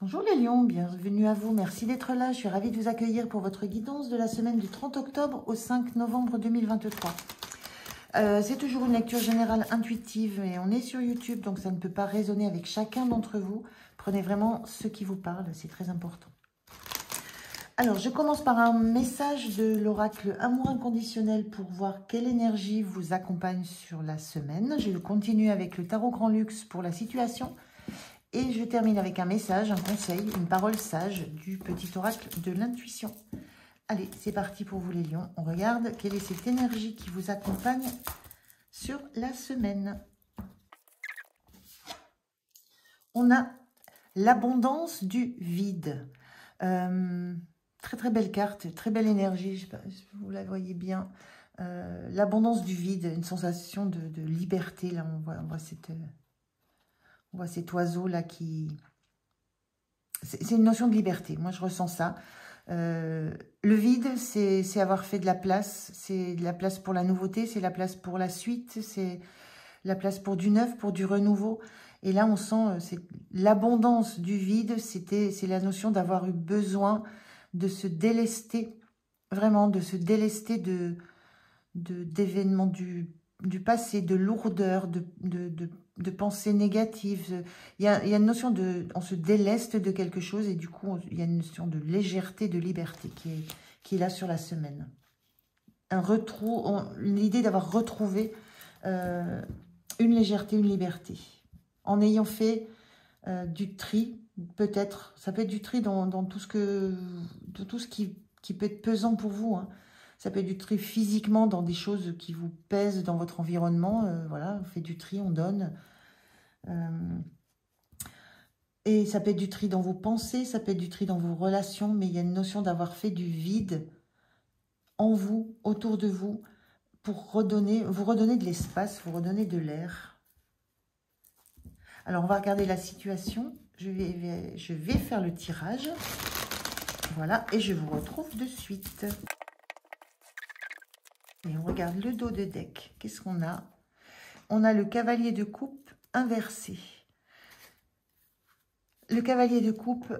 Bonjour les lions, bienvenue à vous. Merci d'être là. Je suis ravie de vous accueillir pour votre guidance de la semaine du 30 octobre au 5 novembre 2023. C'est toujours une lecture générale intuitive et on est sur YouTube, donc ça ne peut pas résonner avec chacun d'entre vous. Prenez vraiment ce qui vous parle, c'est très important. Alors, je commence par un message de l'oracle Amour inconditionnel pour voir quelle énergie vous accompagne sur la semaine. Je continue avec le tarot Grand Luxe pour la situation. Et je termine avec un message, un conseil, une parole sage du petit oracle de l'intuition. Allez, c'est parti pour vous les lions. On regarde quelle est cette énergie qui vous accompagne sur la semaine. On a l'abondance du vide. Très très belle carte, très belle énergie, je ne sais pas si vous la voyez bien. L'abondance du vide, une sensation de liberté. Là, on voit cet oiseau là qui... C'est une notion de liberté, moi je ressens ça. Le vide, c'est avoir fait de la place, c'est de la place pour la nouveauté, c'est la place pour la suite, c'est la place pour du neuf, pour du renouveau. Et là, on sent l'abondance du vide, c'est la notion d'avoir eu besoin de se délester, vraiment de se délester d'événements du passé, de lourdeur, de pensées négatives. Il y a une notion on se déleste de quelque chose et du coup, il y a une notion de légèreté, de liberté qui est là sur la semaine. L'idée d'avoir retrouvé une légèreté, une liberté. En ayant fait du tri, peut-être, ça peut être du tri dans tout ce qui peut être pesant pour vous, hein. Ça peut être du tri physiquement dans des choses qui vous pèsent dans votre environnement. Voilà, on fait du tri, on donne. Et ça peut être du tri dans vos pensées, ça peut être du tri dans vos relations, mais il y a une notion d'avoir fait du vide en vous, autour de vous, pour vous redonner de l'espace, vous redonner de l'air. Alors, on va regarder la situation. Je vais faire le tirage. Voilà, et je vous retrouve de suite. Et on regarde le dos de deck. Qu'est-ce qu'on a? On a le cavalier de coupe inversé. Le cavalier de coupe,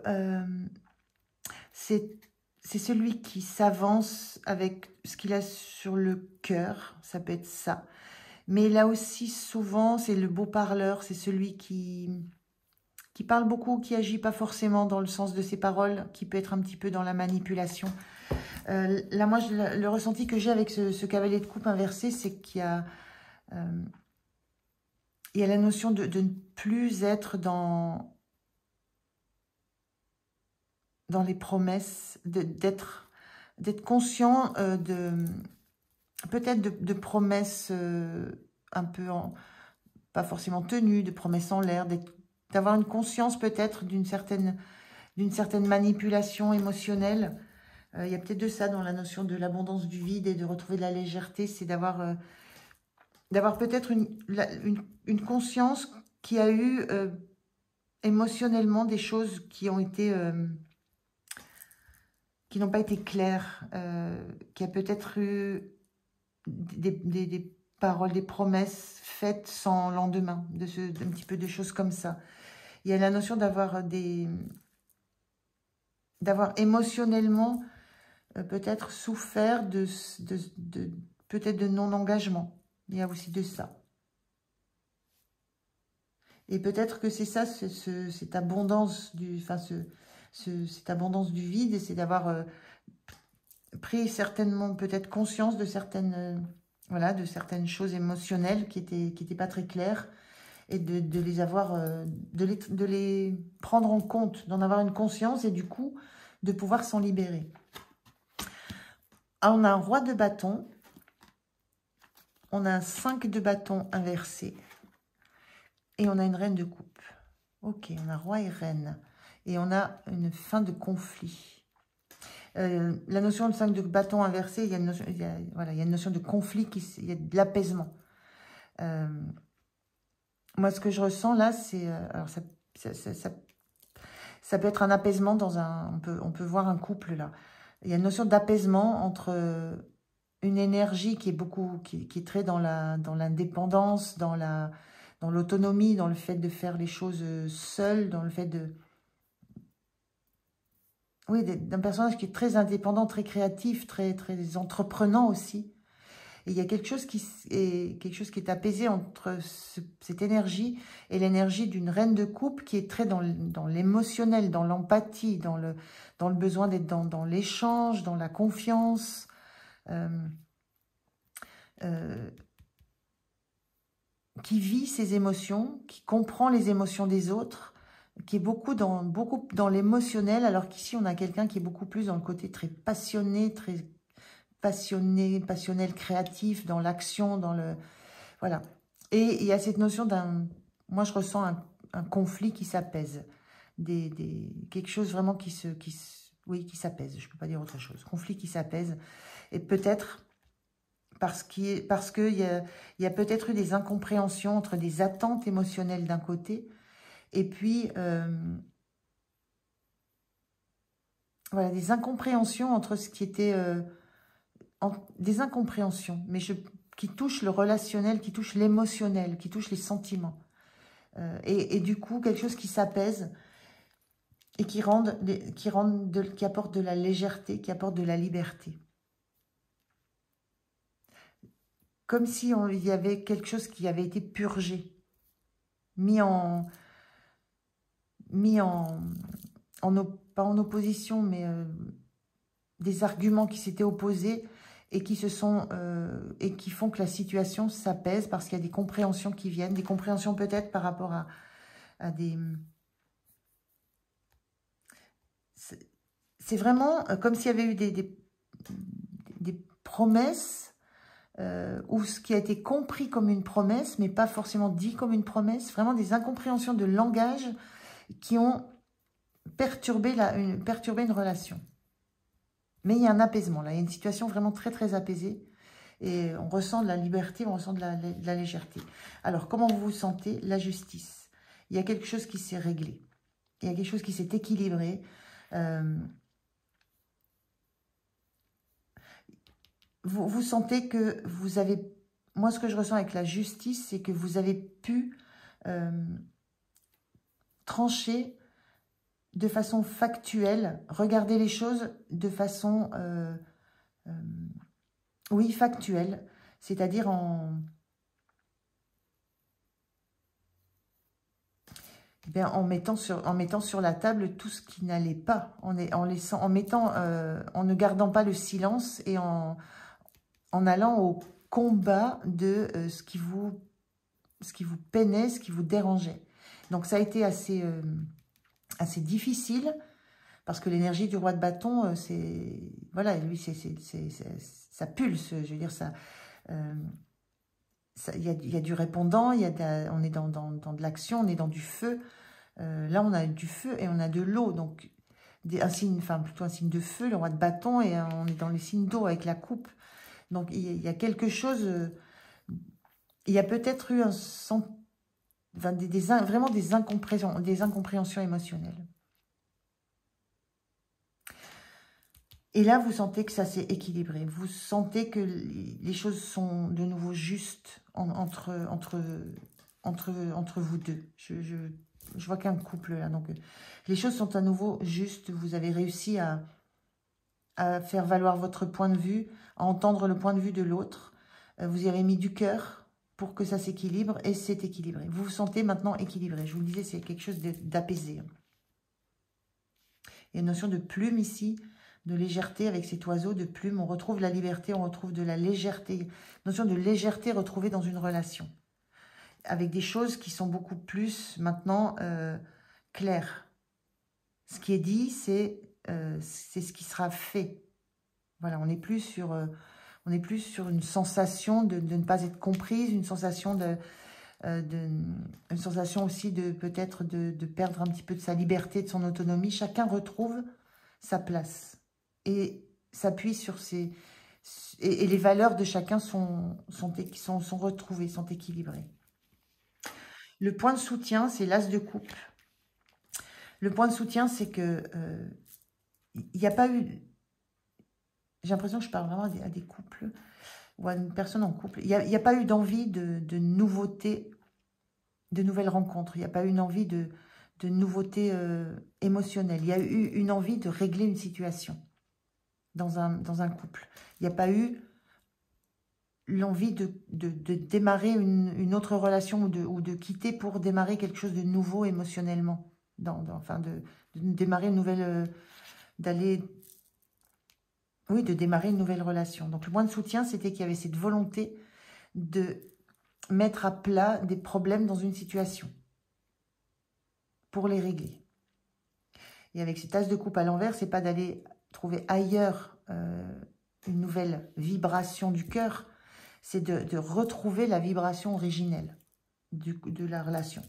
c'est celui qui s'avance avec ce qu'il a sur le cœur. Ça peut être ça. Mais là aussi, souvent, c'est le beau parleur. C'est celui qui parle beaucoup, qui agit pas forcément dans le sens de ses paroles, qui peut être un petit peu dans la manipulation. Là, moi, le ressenti que j'ai avec ce cavalier de coupe inversé, c'est qu'il y a la notion de ne plus être dans les promesses, d'être conscient peut-être de promesses un peu, pas forcément tenues, de promesses en l'air, d'avoir une conscience peut-être d'une certaine manipulation émotionnelle. Il y a peut-être de ça dans la notion de l'abondance du vide et de retrouver de la légèreté, c'est d'avoir peut-être une conscience qui a eu émotionnellement des choses qui ont été qui n'ont pas été claires, qui a peut-être eu des paroles, des promesses faites sans lendemain, un petit peu de choses comme ça. Il y a la notion d'avoir émotionnellement peut-être souffert peut-être de non-engagement. Il y a aussi de ça. Et peut-être que c'est ça, cette abondance cette abondance du vide, c'est d'avoir pris certainement peut-être conscience de certaines choses émotionnelles qui étaient pas très claires et de les avoir, de les prendre en compte, d'en avoir une conscience et du coup de pouvoir s'en libérer. Alors, on a un roi de bâton, on a un 5 de bâton inversé et on a une reine de coupe. Ok, on a roi et reine et on a une fin de conflit. La notion de 5 de bâton inversé, il y a une notion de conflit, il y a de l'apaisement. Moi, ce que je ressens là, c'est... alors, ça peut être un apaisement dans on peut voir un couple là. Il y a une notion d'apaisement entre une énergie qui est très dans l'indépendance, dans l'autonomie, dans le fait de faire les choses seul, dans le fait oui, d'un personnage qui est très indépendant, très créatif, très entreprenant aussi. Et il y a quelque chose qui est apaisé entre cette énergie et l'énergie d'une reine de coupe qui est très dans l'émotionnel, dans l'empathie, dans le besoin d'être dans l'échange, dans la confiance. Qui vit ses émotions, qui comprend les émotions des autres, qui est beaucoup dans l'émotionnel, alors qu'ici on a quelqu'un qui est beaucoup plus dans le côté très passionné, très passionnel, créatif, dans l'action, dans le... Voilà. Et il y a cette notion moi je ressens un conflit qui s'apaise, quelque chose vraiment qui s'apaise, je ne peux pas dire autre chose, conflit qui s'apaise, et peut-être... parce qu'il y a peut-être eu des incompréhensions entre des attentes émotionnelles d'un côté, et puis, voilà, des incompréhensions entre ce qui était... des incompréhensions, mais qui touchent le relationnel, qui touchent l'émotionnel, qui touchent les sentiments. Et du coup, quelque chose qui s'apaise et qui apporte de la légèreté, qui apporte de la liberté. Comme si il y avait quelque chose qui avait été purgé, pas en opposition, mais des arguments qui s'étaient opposés et qui et qui font que la situation s'apaise parce qu'il y a des compréhensions qui viennent, des compréhensions peut-être par rapport à des... C'est vraiment comme s'il y avait eu des promesses, ou ce qui a été compris comme une promesse, mais pas forcément dit comme une promesse, vraiment des incompréhensions de langage qui ont perturbé une relation. Mais il y a un apaisement, là, il y a une situation vraiment très très apaisée, et on ressent de la liberté, on ressent de la légèreté. Alors, comment vous vous sentez? La justice. Il y a quelque chose qui s'est réglé, il y a quelque chose qui s'est équilibré, vous sentez que vous avez... Moi, ce que je ressens avec la justice, c'est que vous avez pu trancher de façon factuelle, regarder les choses de façon, oui, factuelle, c'est-à-dire en mettant sur la table tout ce qui n'allait pas, en ne gardant pas le silence et en allant au combat de ce qui vous peinait, ce qui vous dérangeait. Donc ça a été assez difficile, parce que l'énergie du roi de bâton, c'est... Voilà, lui, ça pulse, je veux dire, il y a du répondant, on est dans de l'action, on est dans du feu. Là, on a du feu et on a de l'eau, donc plutôt un signe de feu, le roi de bâton, et on est dans les signes d'eau avec la coupe. Donc, il y a quelque chose... il y a peut-être eu vraiment des incompréhensions émotionnelles. Et là, vous sentez que ça s'est équilibré. Vous sentez que les choses sont de nouveau justes entre vous deux. Je vois qu'un couple là. Donc, les choses sont à nouveau justes. Vous avez réussi à faire valoir votre point de vue, à entendre le point de vue de l'autre. Vous y avez mis du cœur pour que ça s'équilibre, et c'est équilibré. Vous vous sentez maintenant équilibré. Je vous le disais, c'est quelque chose d'apaisé. Il y a une notion de plume ici, de légèreté avec cet oiseau de plume. On retrouve la liberté, on retrouve de la légèreté. Notion de légèreté retrouvée dans une relation. Avec des choses qui sont beaucoup plus maintenant claires. Ce qui est dit, c'est ce qui sera fait. Voilà, on n'est plus sur une sensation de ne pas être comprise, une sensation une sensation aussi peut-être de perdre un petit peu de sa liberté, de son autonomie. Chacun retrouve sa place et s'appuie sur et les valeurs de chacun sont retrouvées, sont équilibrées. Le point de soutien, c'est l'as de coupe. Le point de soutien, c'est que il n'y a pas eu... J'ai l'impression que je parle vraiment à des couples ou à une personne en couple. Il n'y a pas eu d'envie de nouveautés, de nouvelles rencontres. Il n'y a pas eu une envie de de nouveautés émotionnelles. Il y a eu une envie de régler une situation dans un couple. Il n'y a pas eu l'envie de démarrer une autre relation ou de quitter pour démarrer quelque chose de nouveau émotionnellement. Enfin, de démarrer une nouvelle... de démarrer une nouvelle relation. Donc, le point de soutien, c'était qu'il y avait cette volonté de mettre à plat des problèmes dans une situation pour les régler. Et avec cette as de coupe à l'envers, c'est pas d'aller trouver ailleurs une nouvelle vibration du cœur, c'est de retrouver la vibration originelle de la relation.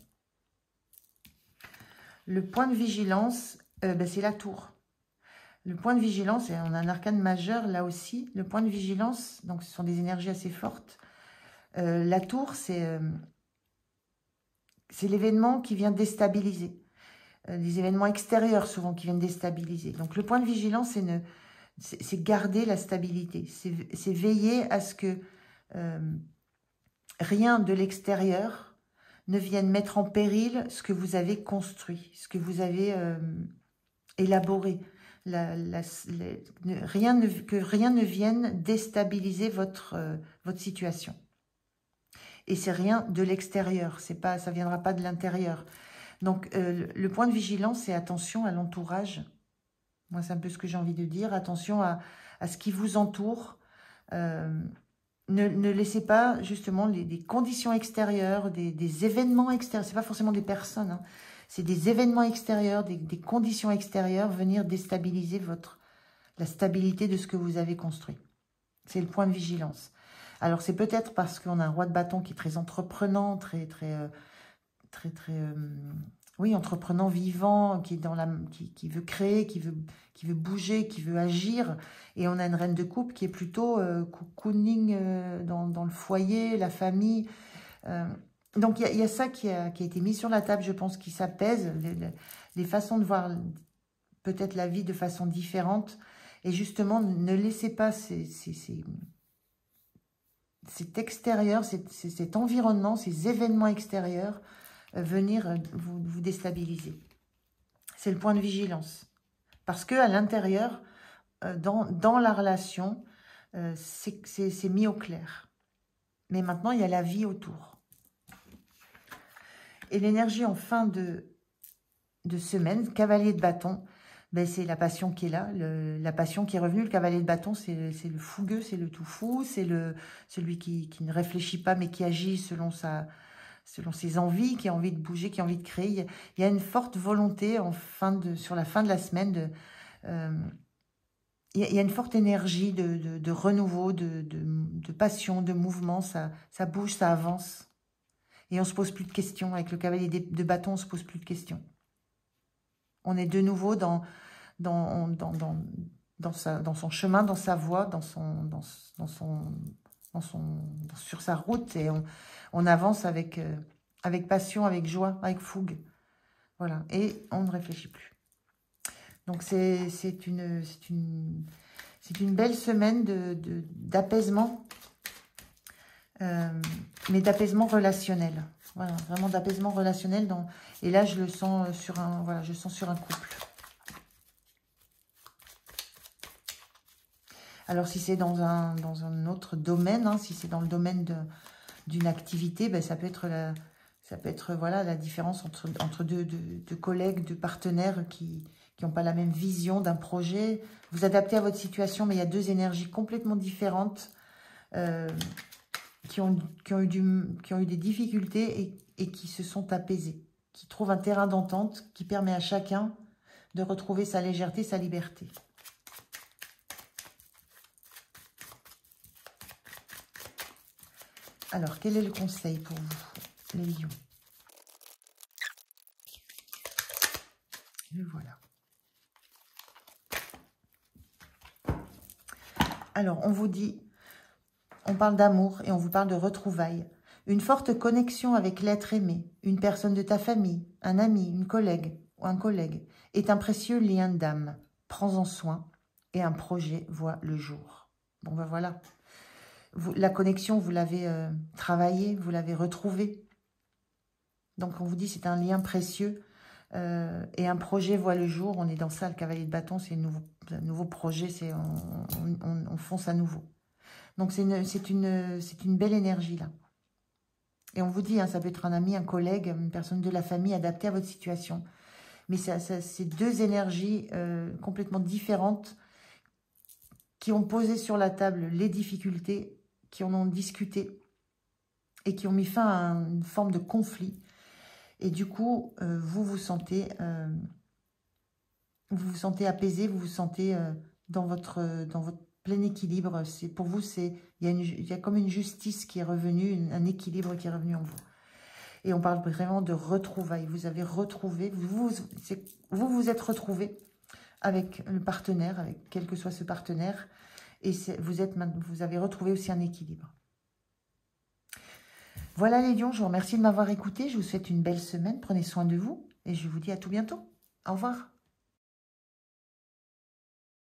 Le point de vigilance, c'est la tour. Le point de vigilance, et on a un arcane majeur là aussi, le point de vigilance, donc ce sont des énergies assez fortes. La tour, c'est l'événement qui vient déstabiliser. Des événements extérieurs souvent qui viennent déstabiliser. Donc le point de vigilance, c'est garder la stabilité. C'est veiller à ce que rien de l'extérieur ne vienne mettre en péril ce que vous avez construit, ce que vous avez élaboré. Que rien ne vienne déstabiliser votre situation. Et c'est rien de l'extérieur, ça viendra pas de l'intérieur. Donc, le point de vigilance, c'est attention à l'entourage. Moi, c'est un peu ce que j'ai envie de dire. Attention à ce qui vous entoure. Ne laissez pas, justement, des conditions extérieures, des événements extérieurs. Ce n'est pas forcément des personnes. Hein. C'est des événements extérieurs, des conditions extérieures venir déstabiliser la stabilité de ce que vous avez construit. C'est le point de vigilance. Alors, c'est peut-être parce qu'on a un roi de bâton qui est très entreprenant, très entreprenant, vivant, qui veut créer, qui veut bouger, qui veut agir. Et on a une reine de coupe qui est plutôt cocooning dans le foyer, la famille. Donc, il y a ça qui a été mis sur la table, je pense, qui s'apaise. Les façons de voir peut-être la vie de façon différente. Et justement, ne laissez pas cet extérieur, cet environnement, ces événements extérieurs venir vous déstabiliser. C'est le point de vigilance. Parce qu'à l'intérieur, dans la relation, c'est mis au clair. Mais maintenant, il y a la vie autour. Et l'énergie en fin de semaine, cavalier de bâton, c'est la passion qui est là, la passion qui est revenue. Le cavalier de bâton, c'est le fougueux, c'est le tout fou, c'est celui qui ne réfléchit pas mais qui agit selon ses envies, qui a envie de bouger, qui a envie de créer. Il y a une forte volonté sur la fin de la semaine. Il y a une forte énergie de renouveau, de passion, de mouvement. Ça bouge, ça avance. Et on ne se pose plus de questions. Avec le cavalier de bâton, on ne se pose plus de questions. On est de nouveau dans son chemin, dans sa voie, sur sa route, et on avance avec passion, avec joie, avec fougue. Voilà, et on ne réfléchit plus. Donc c'est une belle semaine d'apaisement, mais d'apaisement relationnel. Voilà, vraiment d'apaisement relationnel. Et là, je le sens sur un couple. Alors, si c'est dans un autre domaine, hein, si c'est dans le domaine d'une activité, ça peut être la différence entre deux collègues, deux partenaires qui n'ont pas la même vision d'un projet. Vous adaptez à votre situation, mais il y a deux énergies complètement différentes qui ont eu des difficultés et qui se sont apaisées, qui trouvent un terrain d'entente qui permet à chacun de retrouver sa légèreté, sa liberté. Alors, quel est le conseil pour vous, les lions? Le voilà. Alors, on vous dit, on parle d'amour et on vous parle de retrouvailles. Une forte connexion avec l'être aimé, une personne de ta famille, un ami, une collègue ou un collègue, est un précieux lien d'âme. Prends-en soin et un projet voit le jour. Bon, voilà. La connexion, vous l'avez travaillée, vous l'avez retrouvée. Donc, on vous dit c'est un lien précieux. et un projet voit le jour. On est dans ça, le cavalier de bâton, c'est un nouveau projet, on fonce à nouveau. Donc c'est une belle énergie là. Et on vous dit, hein, ça peut être un ami, un collègue, une personne de la famille adaptée à votre situation. Mais c'est deux énergies complètement différentes qui ont posé sur la table les difficultés, qui en ont discuté et qui ont mis fin à une forme de conflit. Et du coup, vous vous sentez apaisé, vous vous sentez dans votre plein équilibre. Pour vous, il y a comme une justice qui est revenue, un équilibre qui est revenu en vous. Et on parle vraiment de retrouvailles. Vous avez retrouvé, vous êtes retrouvé avec le partenaire, avec quel que soit ce partenaire. Et vous avez retrouvé aussi un équilibre. Voilà les lions, je vous remercie de m'avoir écouté. Je vous souhaite une belle semaine. Prenez soin de vous et je vous dis à tout bientôt. Au revoir.